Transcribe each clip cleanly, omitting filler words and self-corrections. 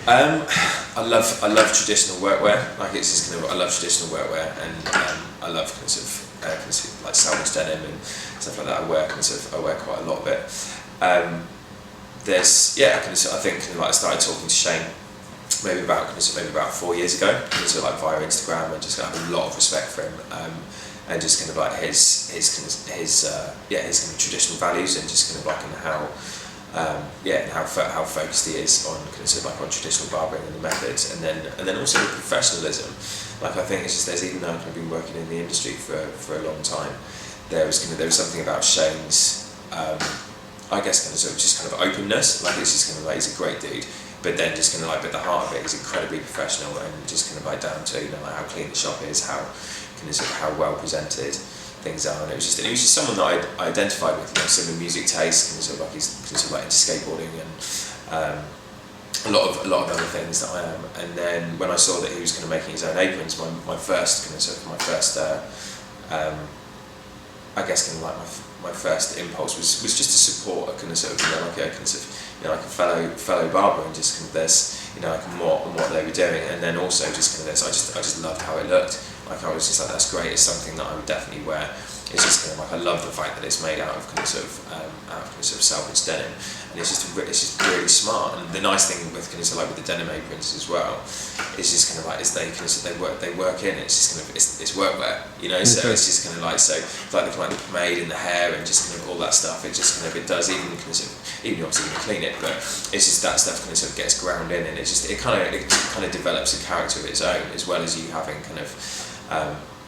I love traditional workwear. Like it's just kind of I love traditional workwear, and I love kind of like salvage denim and stuff like that. I wear quite a lot of it. I think kind of like I started talking to Shane maybe about 4 years ago, like via Instagram, and just have a lot of respect for him, and just kind of like his kind of traditional values, and just kind of like and how focused he is on kind of like on traditional barbering and the methods, and then also the professionalism. Like I think it's just even though I've been working in the industry for a long time, there was something about Shane's I guess kind of openness. Like it's just kind of like he's a great dude, but then just kind of like, but the heart of it is incredibly professional, and just kind of like down to like how clean the shop is, how how well presented things are, and it was just someone that I identified with, similar music taste, like he's like into skateboarding and a lot of other things that I am. And then when I saw that he was kind of making his own aprons, my first my first impulse was just to support a kind of like a fellow barber, and just kind of this like what they were doing, and then also just kind of this I just loved how it looked. Like I was just like, that's great, it's something that I would definitely wear. It's just kind of like, I love the fact that it's made out of salvage denim, and it's just really smart. And the nice thing with with the denim aprons as well, it's just kind of like they work in. It's just kind of it's workwear, So it's just kind of like the kind of pomade in the hair and just kind of all that stuff. It just kind of it does even obviously you can clean it, but it's just that stuff kind of gets ground in, and it kind of develops a character of its own, as well as you having kind of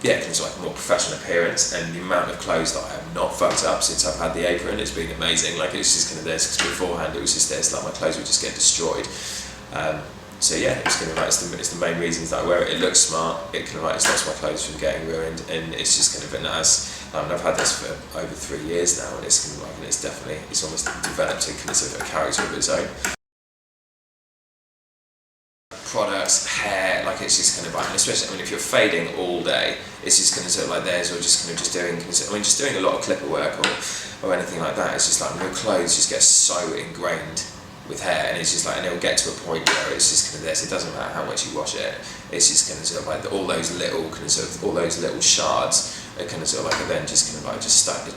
like a more professional appearance. And the amount of clothes that I have not fucked up since I've had the apron, it's been amazing. Like it's just kind of this, because beforehand it was just this, like my clothes would just get destroyed. So yeah, it's kind of like it's the main reasons that I wear it. It looks smart. It kind of like it stops my clothes from getting ruined, and it's just kind of I've had this for over 3 years now, and it's kind of like, and it's almost developed a kind of a character of its own. Products, hair, like it's just kind of like, and especially if you're fading all day, it's just kind of like theirs, or just kind of just doing a lot of clipper work or anything like that. It's just like your clothes just get so ingrained with hair, and it's just like, and it'll get to a point where it's just kind of this. It doesn't matter how much you wash it. It's just kind of like all those little shards are kind of like then just kind of like just stuck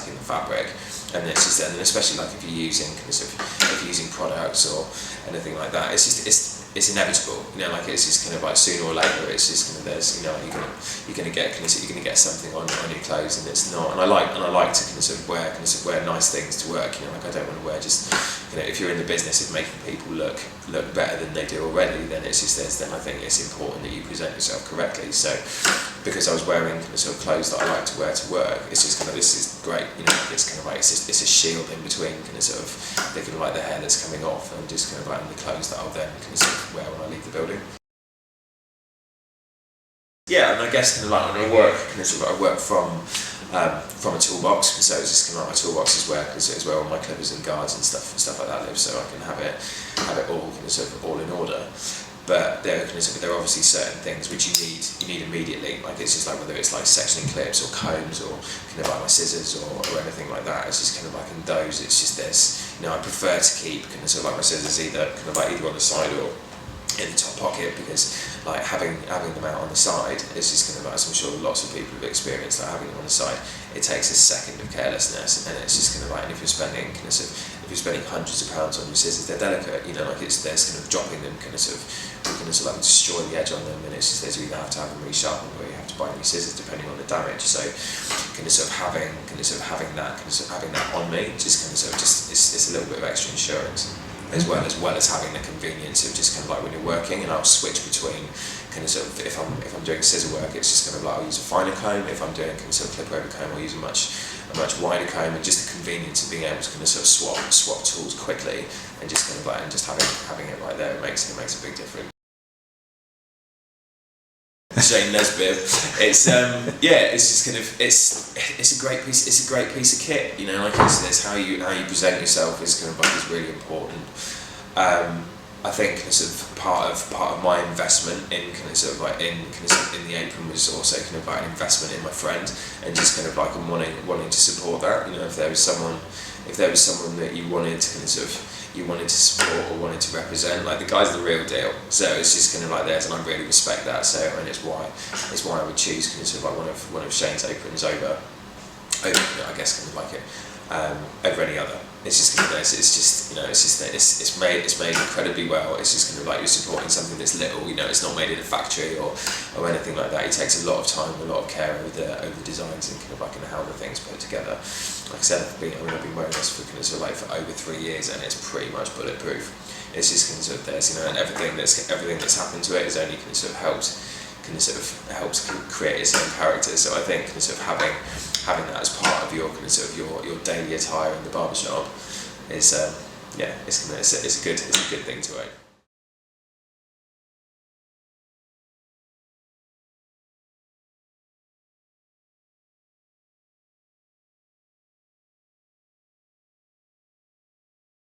in the fabric, and it's just, and especially like if you're using products or anything like that, it's inevitable, like it's just kind of like sooner or later it's just kind of there's, you're gonna get something on your clothes, and it's not. And I like to wear nice things to work, like I don't want to wear just, if you're in the business of making people look better than they do already, then it's just then I think it's important that you present yourself correctly. So because I was wearing clothes that I like to wear to work, it's just kind of, this is great, it's kind of like it's a shield in between the hair that's coming off, and just kind of like the clothes that I'll then wear when I leave the building. Yeah, and I guess kind of like when I work, I work from a toolbox, so it's just kind of like my toolbox is where all my clippers and guards and stuff like that live, so I can have it all all in order. But there are obviously certain things which you need immediately. Like it's just like whether it's like sectioning clips or combs or kind of like my scissors or anything like that. It's just kind of like in those, it's just this. I prefer to keep kind of like my scissors either on the side or in the top pocket, because like having them out on the side, it's just kind of like, as I'm sure lots of people have experienced, like having them on the side, it takes a second of carelessness, and it's just kind of like, and if you're spending hundreds of pounds on your scissors, they're delicate, like there's kind of dropping them like destroy the edge on them, and it's just there's either have to have them resharpened or you have to buy new scissors depending on the damage. So having that on me just it's a little bit of extra insurance, as well as having the convenience of just kind of like when you're working, and I'll switch between if I'm doing scissor work, it's just kind of like I'll use a finer comb. If I'm doing clip over comb, I'll use a much wider comb, and just the convenience of being able to swap tools quickly, and just kind of like, and just having it right there, it makes a big difference. Shane Nesbitt, it's just kind of it's a great piece of kit, like it's how you present yourself is kind of like is really important. I think part of my investment in in the apron was also kind of like an investment in my friend, and just kind of like wanting to support that. If there was someone that you wanted to you wanted to support or wanted to represent. Like, the guy's the real deal, so it's just kind of like theirs, and I really respect that. So, and it's why I would choose kind of sort of like one of Shane's aprons over I guess kind of like it over any other. It's just kind of this. It's just, you know, it's made incredibly well. It's just kind of like you're supporting something that's little. You know, it's not made in a factory or anything like that. He takes a lot of time, a lot of care over the designs and kind of like how the things put together. Like I said, I've been wearing this for kind of sort of like for over 3 years, and it's pretty much bulletproof. It's just kind of sort of this, you know, and everything that's happened to it has only kind of sort of helped create its own character. So I think kind of sort of having that as part of your kind of sort of your daily attire in the barbershop is it's a good thing to own.